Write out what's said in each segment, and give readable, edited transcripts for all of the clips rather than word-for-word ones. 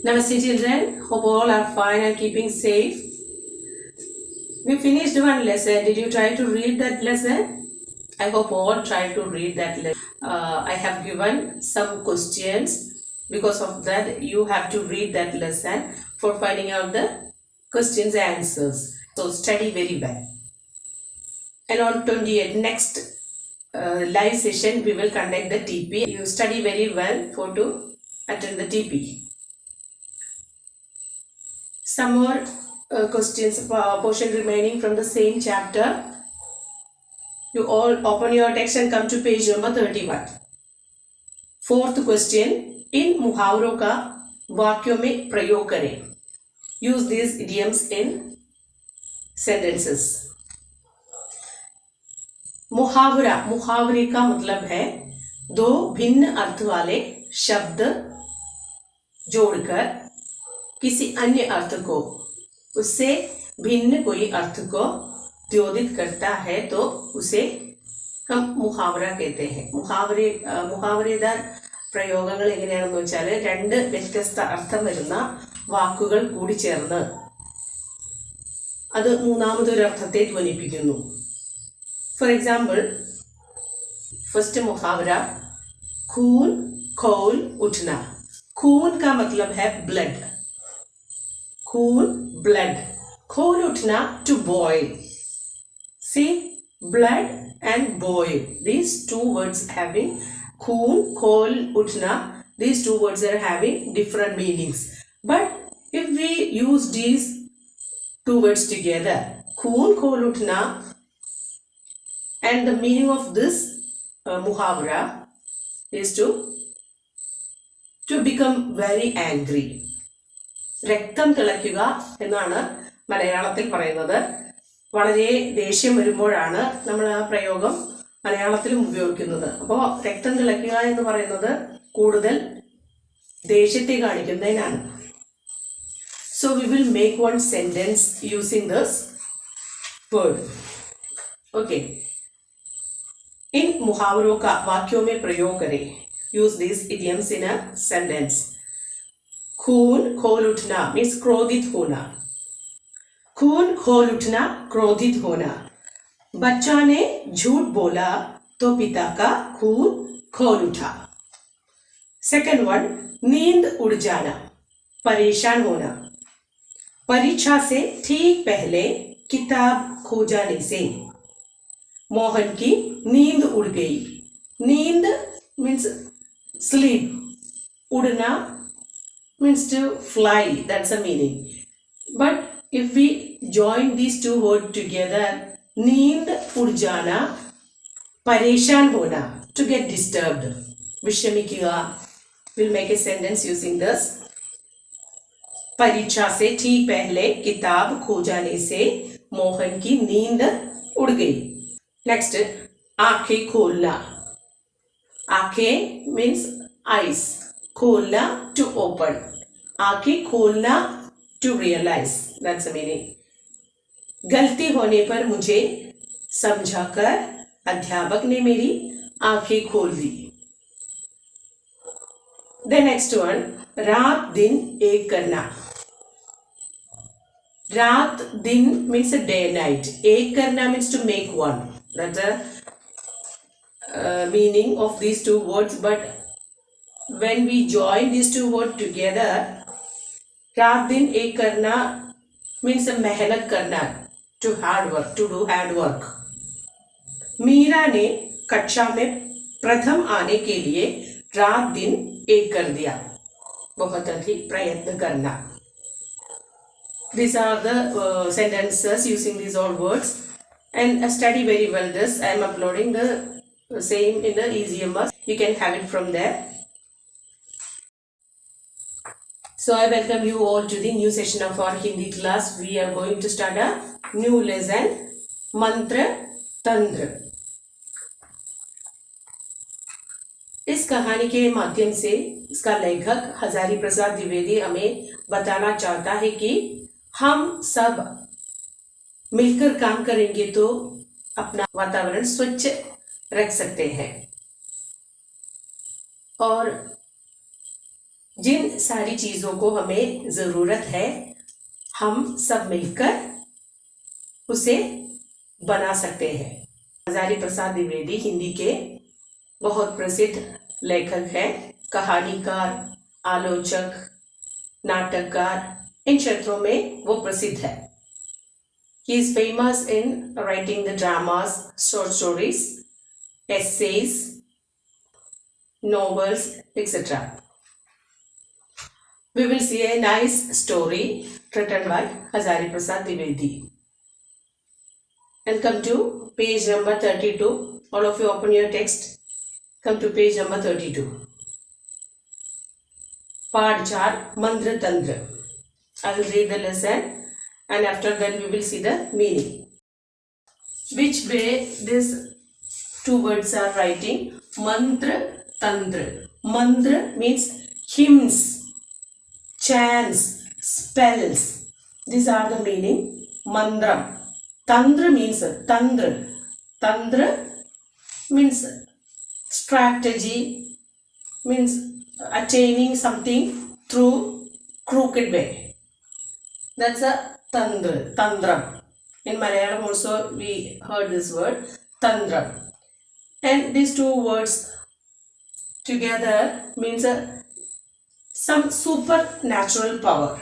Namaste children, hope all are fine and keeping safe. We finished one lesson. Did you try to read that lesson? I hope all try to read that lesson. I have given some questions. Because of that, you have to read that lesson for finding out the questions and answers. So study very well. And on 28th, next live session, we will conduct the TP. You study very well for to attend the TP. Some more questions, portion remaining from the same chapter. You all open your text and come to page number 31. Fourth question, in मुहावरों का वाक्यों में प्रयोग करें. Use these idioms in sentences. मुहावरा, मुहावरे का मतलब है दो भिन्न अर्थ वाले शब्द जोड़कर किसी अन्य अर्थ को, उससे भिन्न कोई अर्थ को द्योतित करता है तो उसे हम മുഹാവര कहते हैं. മുഹാവരേദാർ പ്രയോഗങ്ങൾ എങ്ങനെയാണെന്ന് വെച്ചാൽ രണ്ട് വ്യത്യസ്ത അർത്ഥം വരുന്ന വാക്കുകൾ കൂടി ചേർന്ന് അത് മൂന്നാമതൊരു അർത്ഥത്തെ ധ്വനിപ്പിക്കുന്നു. ഫോർ എക്സാമ്പിൾ, फर्स्ट मुहावरा खून खोल उठना. खून का मतलब है ब्लड. खून ब्लड. खोल उठना to boil. See, blood and boil. These two words having खून खोल उठना. These two words are having different meanings. But if we use these two words together, खून खोल उठना, and the meaning of this muhavara is to become very angry. രക്തം തിളയ്ക്കുക എന്നാണ് മലയാളത്തിൽ പറയുന്നത്. വളരെ ദേഷ്യം വരുമ്പോഴാണ് നമ്മൾ ആ പ്രയോഗം മലയാളത്തിലും ഉപയോഗിക്കുന്നത്. അപ്പോൾ രക്തം തിളയ്ക്കുക എന്ന് പറയുന്നത് കൂടുതൽ ദേഷ്യത്തെ കാണിക്കുന്നതിനാണ്. So we will make one sentence using this word. Okay, इन मुहावरों का वाक्यों में प्रयोग करें. Use this idioms in a sentence. खून खोल उठना मीन्स क्रोधित होना. खून खोल उठना, क्रोधित होना. बच्चा ने झूठ बोला तो पिता का खून खोल उठा. सेकंड वन, नींद उड़ जाना, परेशान होना. परीक्षा से ठीक पहले किताब खो जाने से मोहन की नींद उड़ गई. नींद मीन्स स्लीप. उड़ना means to fly. That's the meaning. But if we join these two words together, नींद उड़ जाना, परेशान होना, to get disturbed. विषमिकिगा. We'll make a sentence using this. परीक्षा से ठीक पहले किताब खो जाने से मोहन की नींद उड़ गई. Next, आंखें खोलना. आंखें means eyes. खोलना to open. आंखें खोलना to realize. That's the meaning. गलती होने पर मुझे समझाकर अध्यापक ने मेरी आंखें खोल दी. The next one, रात दिन एक करना. रात दिन means a day night. एक करना means to make one. That's the meaning of these two words. But when we join these two words together, रात दिन एक करना means मेहनत करना, to hard work, to do hard work. Meera ने कक्षा में प्रथम आने के लिए रात दिन एक कर दिया. बहुत अधिक प्रयत्न करना. These are the sentences using these all words, and study very well this. I am uploading the same in the EasyMS. You can have it from there. So I welcome you all to the new session of our Hindi class. We are going to start a new lesson, Mantra Tantra. इस कहानी के माध्यम से इसका लेखक हजारी प्रसाद द्विवेदी हमें बताना चाहता है कि हम सब मिलकर काम करेंगे तो अपना वातावरण स्वच्छ रख सकते हैं. और जिन सारी चीज़ों को हमें ज़रूरत है हम सब मिलकर उसे बना सकते हैं। हजारी प्रसाद द्विवेदी हिंदी के बहुत प्रसिद्ध लेखक हैं, कहानीकार, आलोचक, नाटककार, इन क्षेत्रों में वो प्रसिद्ध है। He is famous in writing the dramas, short stories, essays, novels, etc. We will see a nice story written by Hazari Prasad Dwivedi. And come to page number 32. All of you open your text. Come to page number 32. Part 4, Mantra Tantra. I will read the lesson and after that we will see the meaning. Which way these two words are writing? Mantra Tantra. Mantra means hymns, chants, spells. These are the meaning. Mandram. Tantra means Tantra. Tantra means strategy, means attaining something through crooked way. That's a Tantra. Tandram. In Malayalam also we heard this word Tandram. And these two words together means some supernatural power.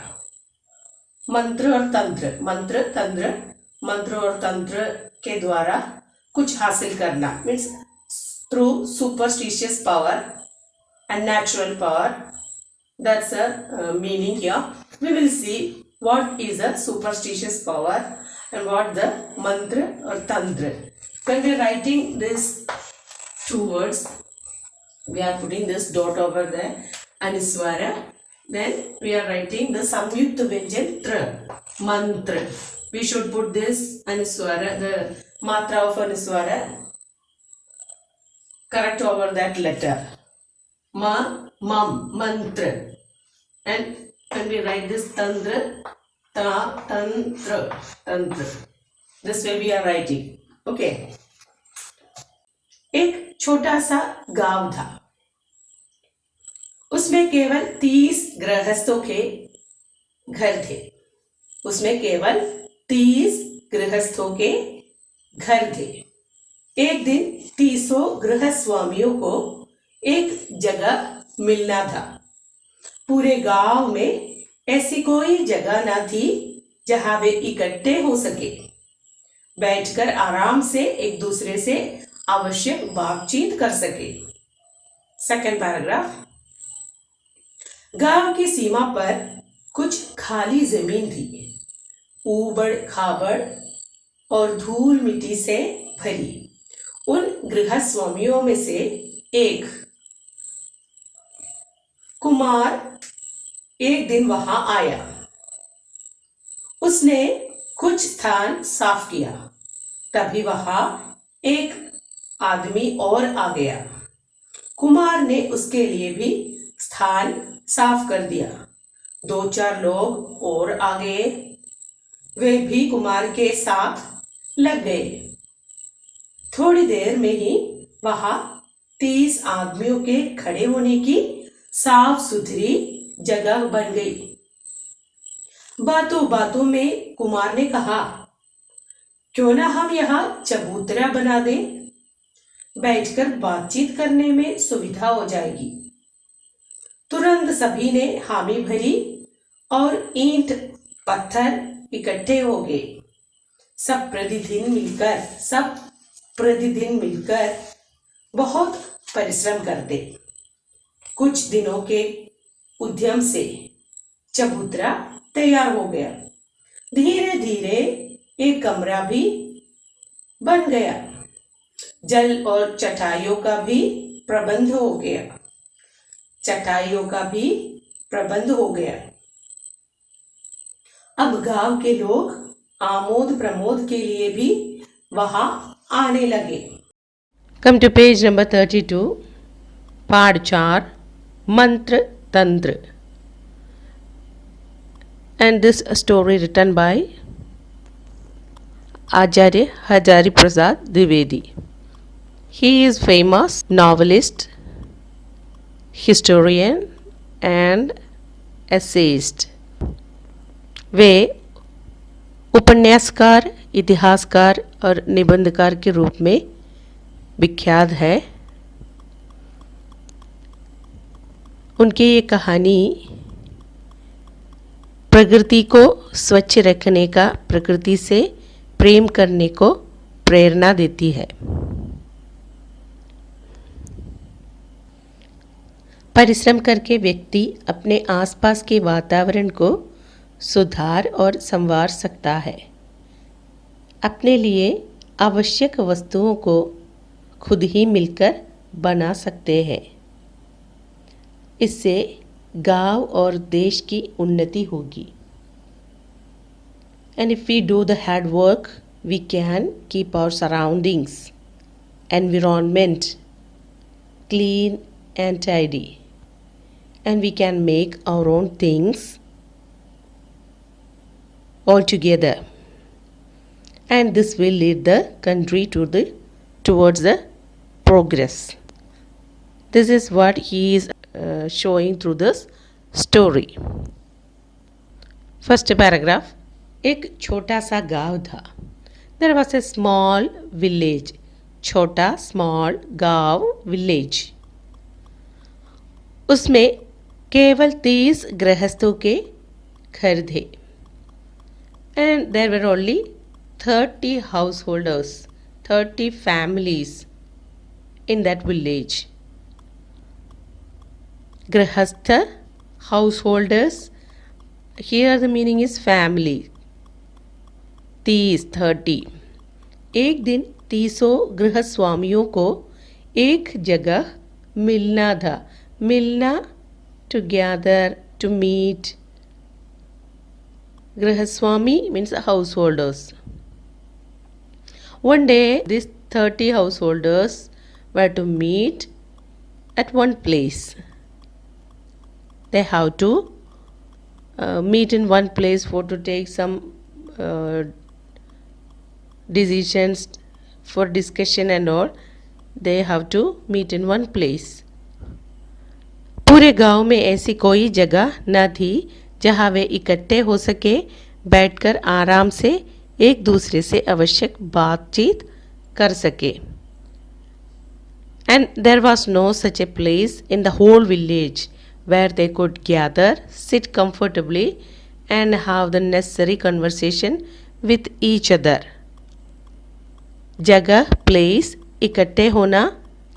मंत्र और तंत्र, मंत्र तंत्र, मंत्र और तंत्र के द्वारा कुछ हासिल करना means through superstitious power and natural power. That's a meaning here. We will see what is a superstitious power and what the mantra or tantra. When we are writing these two words, we are putting this dot over the anuswara. Then we are writing the samyukta vyanjan tra, mantra. We should put this anuswara, the matra of anuswara, correct over that letter. Ma, mam, mantra. And when we write this tantra, ta, tantra, tantra. This way we are writing. Okay. एक छोटा सा गांव था, उसमें केवल 30 गृहस्थों के घर थे। उसमें केवल 30 गृहस्थों के घर थे। एक दिन 30 गृहस्वामियों को एक जगह मिलना था। पूरे गांव में ऐसी कोई जगह ना थी जहां वे इकट्ठे हो सके, बैठकर आराम से एक दूसरे से आवश्यक बातचीत कर सके। Second paragraph. गांव की सीमा पर कुछ खाली जमीन थी, ऊबड़ खाबड़ और धूल मिट्टी से भरी। उन गृहस्वामियों में से एक कुमार एक दिन वहां आया। उसने कुछ स्थान साफ किया, तभी वहां एक आदमी और आ गया। कुमार ने उसके लिए भी स्थान साफ कर दिया। 2-4 लोग और आ गए, वे भी कुमार के साथ लग गए। थोड़ी देर में ही वहां 30 आदमियों के खड़े होने की साफ सुथरी जगह बन गई। बातों बातों में कुमार ने कहा, क्यों ना हम यहाँ चबूतरा बना दें, बैठकर बातचीत करने में सुविधा हो जाएगी। तुरंत सभी ने हामी भरी और ईंट पत्थर इकट्ठे हो गए। सब प्रतिदिन मिलकर बहुत परिश्रम करते। कुछ दिनों के उद्यम से चबूतरा तैयार हो गया। धीरे धीरे एक कमरा भी बन गया। जल और चटाइयों का भी प्रबंध हो गया। अब गांव के लोग आमोद प्रमोद के लिए भी वहां आने लगे। Come to page number 32, Part 4, Mantra Tantra. And this story written by Acharya Hazari Prasad Dwivedi. He is famous novelist, historian and essayist. वे उपन्यासकार, इतिहासकार और निबंधकार के रूप में विख्यात है। उनकी ये कहानी प्रकृति को स्वच्छ रखने का, प्रकृति से प्रेम करने को प्रेरणा देती है। परिश्रम करके व्यक्ति अपने आसपास के वातावरण को सुधार और संवार सकता है। अपने लिए आवश्यक वस्तुओं को खुद ही मिलकर बना सकते हैं। इससे गांव और देश की उन्नति होगी। And if we do the hard work, we can keep our surroundings, environment clean and tidy, and we can make our own things all together, and this will lead the country towards the progress. This is what he is showing through this story. First paragraph. एक छोटा सा गांव था। There was a small village. छोटा small गांव village. उसमें केवल 30 गृहस्थों के घर थे। And there were only 30 householders, 30 families in that village. गृहस्थ, householders, here the meaning is family. 30। एक दिन 30 गृहस्वामियों को एक जगह मिलना था। मिलना, to gather, to meet. गृहस्वामी means householders. One day these 30 householders were to meet at one place. They have to meet in one place for to take some decisions, for discussion and all. They have to meet in one place. पूरे गांव में ऐसी कोई जगह न थी जहां वे इकट्ठे हो सके, बैठकर आराम से एक दूसरे से आवश्यक बातचीत कर सके। And there was no such a place in the whole village where they could gather, sit comfortably and have the necessary conversation with each other. जगह, place, इकट्ठे होना,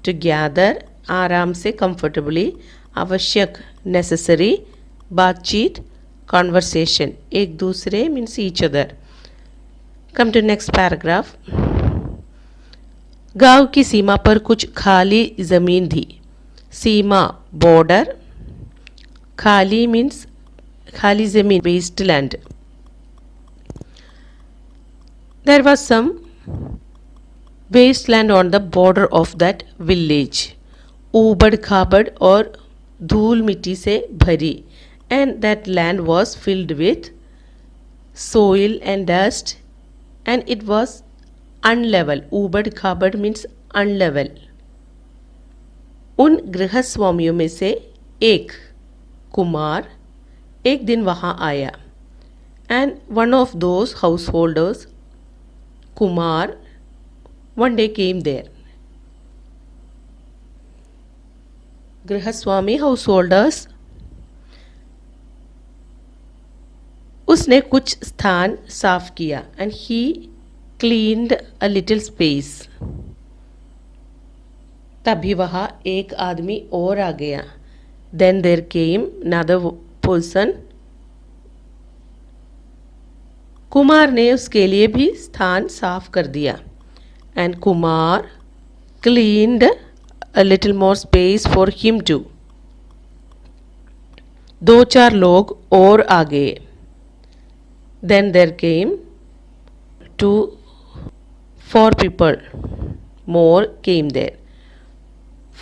to gather, आराम से, comfortably, आवश्यक, necessary, बातचीत, conversation, एक दूसरे means each other. Come to next paragraph. गांव की सीमा पर कुछ खाली ज़मीन थी। सीमा, border, खाली means खाली ज़मीन, wasteland. There was some wasteland on the border of that village. ऊबड़ खाबड़ और धूल मिट्टी से भरी. And that land was filled with soil and dust, and it was unlevel. ऊबड़ खाबड़ means unlevel. उन गृहस्वामियों में से एक, कुमार, एक दिन वहाँ आया। And one of those householders, Kumar, one day came there. गृहस्वामी, householders, उसने कुछ स्थान साफ किया। And he cleaned a little space. तभी वहाँ एक आदमी और आ गया। Then there came another person. Kumar ने उसके लिए भी स्थान साफ कर दिया। And Kumar cleaned a little more space for him too. 2-4 लोग और आ गए। Then there came 4 people more came there.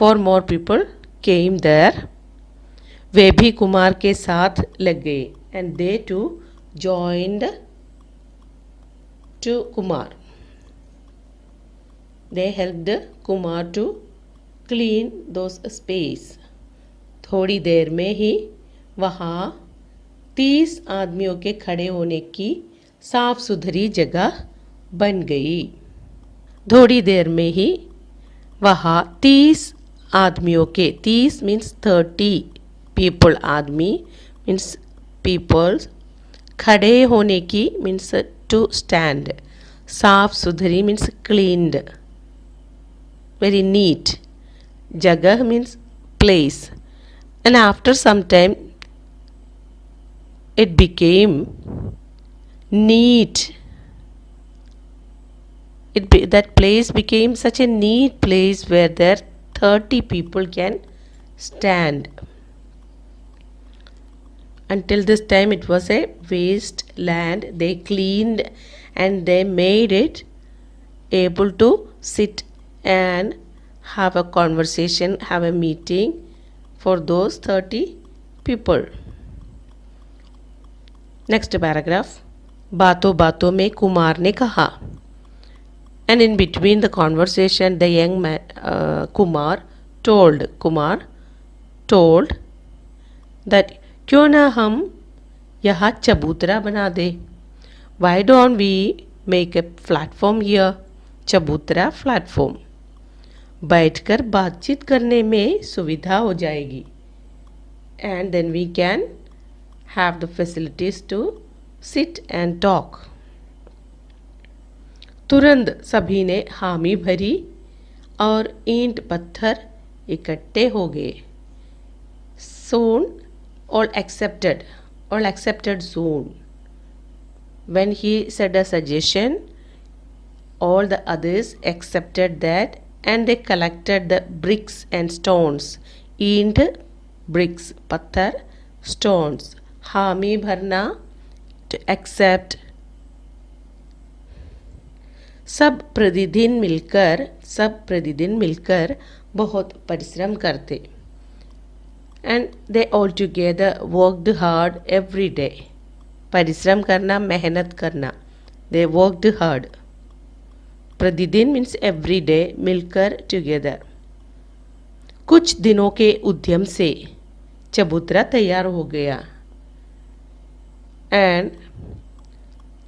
4 more people came there. वे भी कुमार के साथ लग गए। And they too joined to Kumar. They helped Kumar to clean those space. थोड़ी देर में ही वहाँ 30 आदमियों के खड़े होने की साफ सुथरी जगह बन गई। थोड़ी देर में ही वहाँ 30 आदमियों के, 30 मीन्स 30 पीपल, आदमी मीन्स पीपल्स, खड़े होने की मीन्स टू स्टैंड, साफ सुथरी मीन्स क्लीन्ड, वेरी नीट, जगह means place, and after some time it became neat. That place became such a neat place where there 30 people can stand. Until this time it was a waste land. They cleaned and they made it able to sit and have a conversation, have a meeting for those 30 people. Next paragraph. बातों बातों में कुमार ने कहा, and in between the conversation the young man Kumar told that क्यों ना हम यहाँ चबूतरा बना दे, why don't we make a platform here, चबूतरा प्लेटफॉर्म, बैठकर बातचीत करने में सुविधा हो जाएगी, and then we can have the facilities to sit and talk. तुरंत सभी ने हामी भरी और ईंट पत्थर इकट्ठे हो गए. Soon all accepted soon. When he said a suggestion, all the others accepted that and they collected the bricks and stones. ईंट, bricks, पत्थर, stones. हामी भरना, to accept. सब प्रतिदिन मिलकर बहुत परिश्रम करते. And they all together worked hard every day. परिश्रम करना, मेहनत करना. They worked hard. प्रतिदिन means every day, मिलकर together. कुछ दिनों के उद्यम से चबूतरा तैयार हो गया. And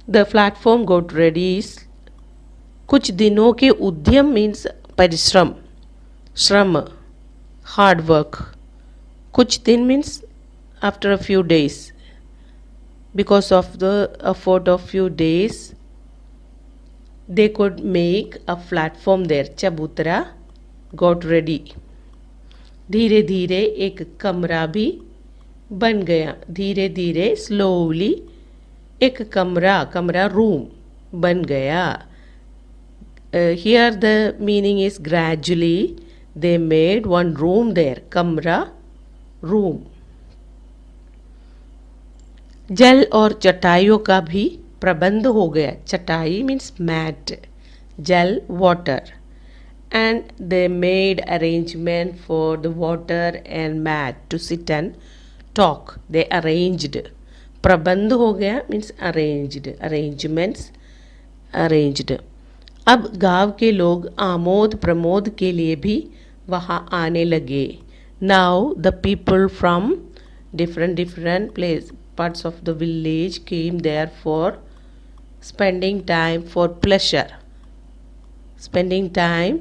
the platform got ready. कुछ दिनों के उद्यम means परिश्रम, श्रम, hard work. कुछ दिन means after a few days. Because of the effort of few days, they could make a platform there. चबूतरा got ready. धीरे धीरे एक कमरा भी बन गया. धीरे धीरे slowly एक कमरा रूम बन गया. Here the meaning is gradually they made one room there. कमरा, रूम. जल और चटाइयों का भी प्रबंध हो गया. चटाई means mat, जल water, and they made arrangement for the water and mat to sit and talk. They arranged. प्रबंध हो गया means arranged, arrangements, arranged. अब गांव के लोग आमोद प्रमोद के लिए भी वहाँ आने लगे. Now the people from different parts of the village came there for spending time, for pleasure, spending time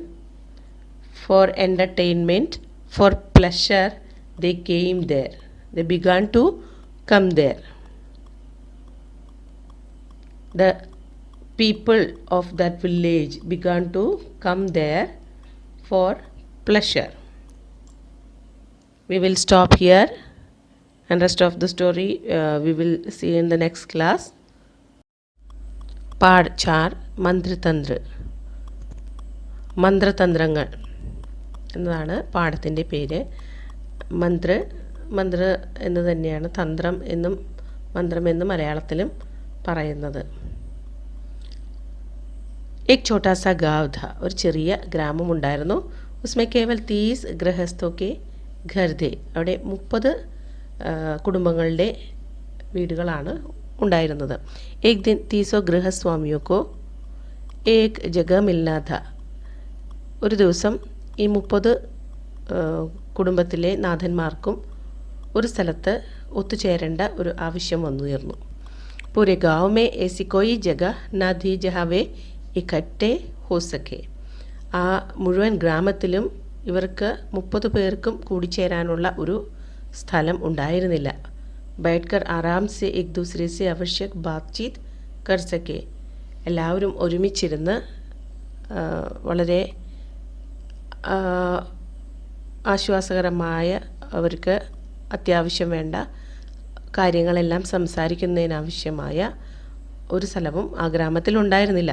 for entertainment, for pleasure. They came there. They began to come there. The people of that village began to come there for pleasure. We will stop here, and rest of the story we will see in the next class. പാഠ് 4 മന്ത്രതന്ത്ര, മന്ത്രതന്ത്രങ്ങൾ എന്നതാണ് പാഠത്തിൻ്റെ പേര്. മന്ത്ര എന്ന് തന്നെയാണ് തന്ത്രം എന്നും മന്ത്രം എന്നും മലയാളത്തിലും പറയുന്നത്. एक छोटा सा गाँव था. ഒരു ചെറിയ ഗ്രാമമുണ്ടായിരുന്നു. उसमें केवल 30 गृहस्थों के घर थे. അവിടെ 30 കുടുംബങ്ങളുടെ വീടുകളാണ് ഉണ്ടായിരുന്നത്. एक दिन 300 गृहस्वामियों को एक जगह मिलना था. ഒരു ദിവസം ഈ 30 കുടുംബത്തിലെ നാഥന്മാർക്കും ഒരു സ്ഥലത്ത് ഒത്തുചേരേണ്ട ഒരു ആവശ്യം വന്നുയർന്നു. പൂരെ ഗാവ് മേ ഏസി കോയി ജഗ നാ ഥി ജഹാ വേ ഇക്കട്ടെ ഹോ സക്കെ. ആ മുഴുവൻ ഗ്രാമത്തിലും ഇവർക്ക് 30 പേർക്കും കൂടിച്ചേരാനുള്ള ഒരു സ്ഥലം ഉണ്ടായിരുന്നില്ല. ബൈഠ്കർ ആരാം സെ ഏക് ദൂസരെ സെ ആവശ്യക് ബാത്ചീത് കർ സക്കെ. എല്ലാവരും ഒരുമിച്ചിരുന്ന് വളരെ ആശ്വാസകരമായ അവർക്ക് അത്യാവശ്യം വേണ്ട കാര്യങ്ങളെല്ലാം സംസാരിക്കുന്നതിനാവശ്യമായ ഒരു സ്ഥലവും ആ ഗ്രാമത്തിൽ ഉണ്ടായിരുന്നില്ല.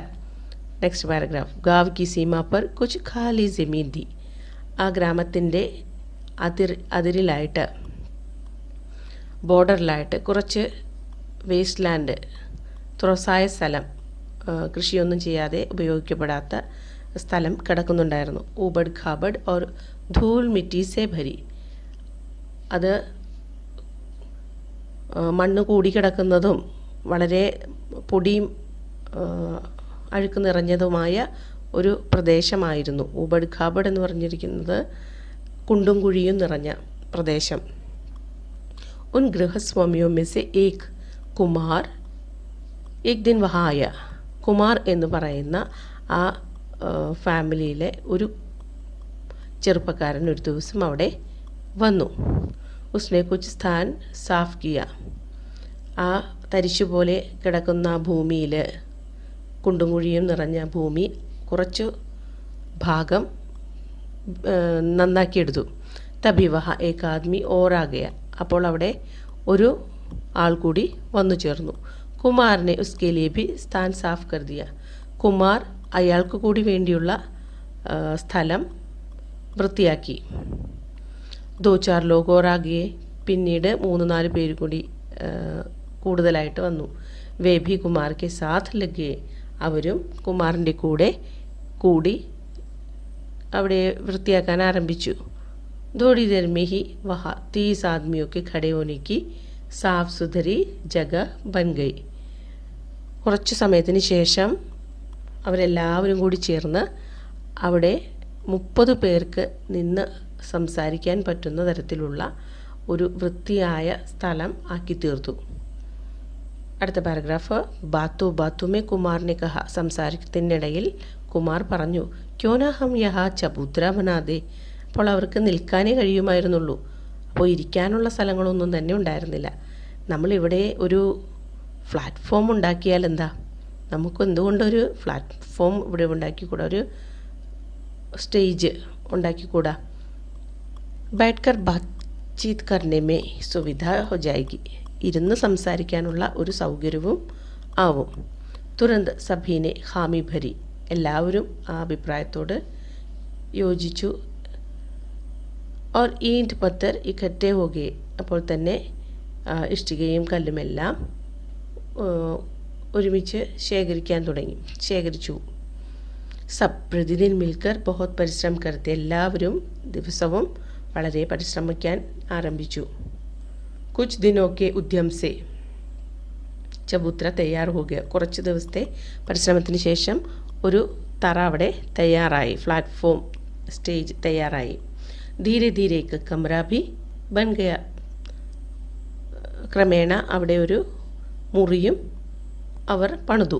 Next paragraph. ഗാവ് കി സീമ പർ കുച്ച് ഖാലി ജമീൻ തി. ആ ഗ്രാമത്തിൻ്റെ അതിരിലായിട്ട് ബോർഡറിലായിട്ട് കുറച്ച് വേസ്റ്റ് ലാൻഡ്, തുറസായ സ്ഥലം, കൃഷിയൊന്നും ചെയ്യാതെ ഉപയോഗിക്കപ്പെടാത്ത സ്ഥലം കിടക്കുന്നുണ്ടായിരുന്നു. ഊബഡ് ഖാബഡ് ഓർ ധൂൽ മിറ്റി സെ ഭരി. അത് മണ്ണ് കൂടി കിടക്കുന്നതും വളരെ പൊടിയും അഴുക്ക് നിറഞ്ഞതുമായ ഒരു പ്രദേശമായിരുന്നു. ഊബഡ് ഖാബഡ് എന്ന് പറഞ്ഞിരിക്കുന്നത് കുണ്ടും കുഴിയും നിറഞ്ഞ പ്രദേശം. ഉൻ ഗൃഹസ്വാമിയോ മെ സെ ഏക് കുമാർ ഏക് ദിൻ വഹാ ആയ. കുമാർ എന്ന് പറയുന്ന ആ ഫാമിലിയിലെ ഒരു ചെറുപ്പക്കാരൻ ഒരു ദിവസം അവിടെ വന്നു. ഉസ്നെ കുച്ച് സ്ഥാൻ സാഫ് കിയ. ആ തരിശുപോലെ കിടക്കുന്ന ഭൂമിയിൽ, കുണ്ടും കുഴിയും നിറഞ്ഞ ഭൂമി കുറച്ചു ഭാഗം നന്നാക്കിയെടുത്തു. തബി വഹ ഏക് ആദ്മി ഓർ ആ ഗയ. അപ്പോൾ അവിടെ ഒരു ആൾ കൂടി വന്നു ചേർന്നു. കുമാറിനെ ഉസ്കെ ലിയെ ഭി സ്ഥാൻ സാഫ് കർ ദിയ. കുമാർ അയാൾക്ക് കൂടി വേണ്ടിയുള്ള സ്ഥലം വൃത്തിയാക്കി. ദോ ചാർ ലോഗ് ഓർ ആ ഗയെ. പിന്നീട് 3-4 പേര് കൂടി കൂടുതലായിട്ട് വന്നു. വേ ഭി കുമാർ കെ സാത്ത് ലഗേ. അവരും കുമാറിൻ്റെ കൂടെ കൂടി അവിടെ വൃത്തിയാക്കാൻ ആരംഭിച്ചു. थोड़ी देर में ही वहाँ 30 आदमियों के खड़े होने की साफ सुथरी जगह बन गई. കുറച്ച് സമയത്തിന് ശേഷം അവരെല്ലാവരും കൂടി ചേർന്ന് അവിടെ 30 പേർക്ക് നിന്ന് സംസാരിക്കാൻ പറ്റുന്ന തരത്തിലുള്ള ഒരു വൃത്തിയായ സ്ഥലം ആക്കി തീർത്തു. അടുത്ത പാരഗ്രാഫ്. ബാത്തുമേ കുമാറിനെ കഹ. സംസാരത്തിനിടയിൽ കുമാർ പറഞ്ഞു, ക്യോനാ ഹം യഹാ ചബൂത്ര ബനാദേ. അപ്പോൾ അവർക്ക് നിൽക്കാനേ കഴിയുമായിരുന്നുള്ളൂ. അപ്പോൾ ഇരിക്കാനുള്ള സ്ഥലങ്ങളൊന്നും തന്നെ ഉണ്ടായിരുന്നില്ല. നമ്മളിവിടെ ഒരു പ്ലാറ്റ്ഫോം ഉണ്ടാക്കിയാൽ എന്താ? നമുക്ക് എന്തുകൊണ്ടൊരു പ്ലാറ്റ്ഫോം ഇവിടെ ഉണ്ടാക്കിക്കൂടാ? ഒരു സ്റ്റേജ് ഉണ്ടാക്കിക്കൂടാ? ബൈഠ്കർ ബാത്ചീത് കർനെ മേ സുവിധ ഹോ ജായേഗി. ഇരുന്ന് സംസാരിക്കാനുള്ള ഒരു സൗകര്യവും ആവും. തുരന്ത് സഭീനെ ഹാമി ഭരി. എല്ലാവരും ആ അഭിപ്രായത്തോട് യോജിച്ചു. ഓർ ഈൻറ്റ് പത്തർ ഇക്കട്ടെ ഹോഗെ. അപ്പോൾ തന്നെ ഇഷ്ടികയും കല്ലുമെല്ലാം ഒരുമിച്ച് ശേഖരിച്ചു. സബ് പ്രതിദിൻ മിൽക്കർ ബഹുത് പരിശ്രമം കർത്തെ. എല്ലാവരും ദിവസവും വളരെ പരിശ്രമിക്കാൻ ആരംഭിച്ചു. കുച്ച് ദിനോക്കെ ഉദ്യം സെ ചബൂത്ര തയ്യാർ ഹോ ഗയ. കുറച്ച് ദിവസത്തെ പരിശ്രമത്തിന് ശേഷം ഒരു തറ അവിടെ തയ്യാറായി. പ്ലാറ്റ്ഫോം, സ്റ്റേജ് തയ്യാറായി. ധീരെ ധീരെ കമറ ഭി ബൻ ഗയ. ക്രമേണ അവിടെ ഒരു മുറിയും അവർ പണിതു.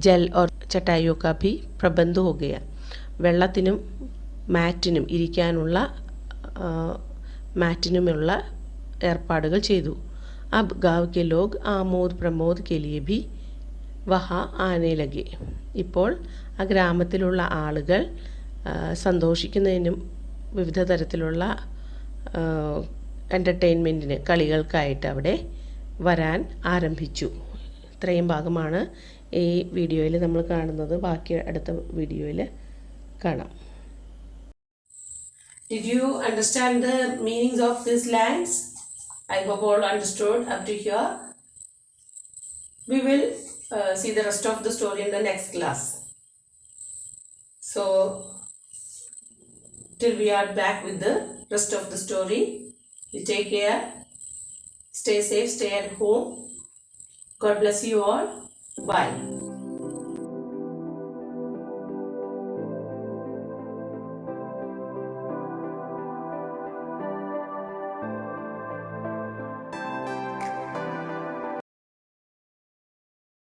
ജൽ ഓർ ചട്ടായിയോ കാ ഭി പ്രബന്ധ ഹോ ഗയ. വെള്ളത്തിനും മാറ്റിനും ഇരിക്കാനുള്ള മാറ്റിനുമുള്ള ഏർപ്പാടുകൾ ചെയ്തു. അബ് ഗാവ് കെ ലോഗ് ആമോദ് പ്രമോദ് കെ ലിയെ ഭി വഹ ആനെ ലഗെ. ഇപ്പോൾ ആ ഗ്രാമത്തിലുള്ള ആളുകൾ സന്തോഷിക്കുന്നതിനും വിവിധ തരത്തിലുള്ള എൻ്റർടൈൻമെൻറ്റിന്, കളികൾക്കായിട്ട് അവിടെ വരാൻ ആരംഭിച്ചു. ഇത്രയും ഭാഗമാണ് ഈ വീഡിയോയിൽ നമ്മൾ കാണുന്നത്. ബാക്കി അടുത്ത വീഡിയോയിൽ കാണാം. Did you understand the meanings of these lands? I hope all understood up to here. We will see the rest of the story in the next class. So, till we are back with the rest of the story, you take care, stay safe, stay at home. God bless you all. Bye.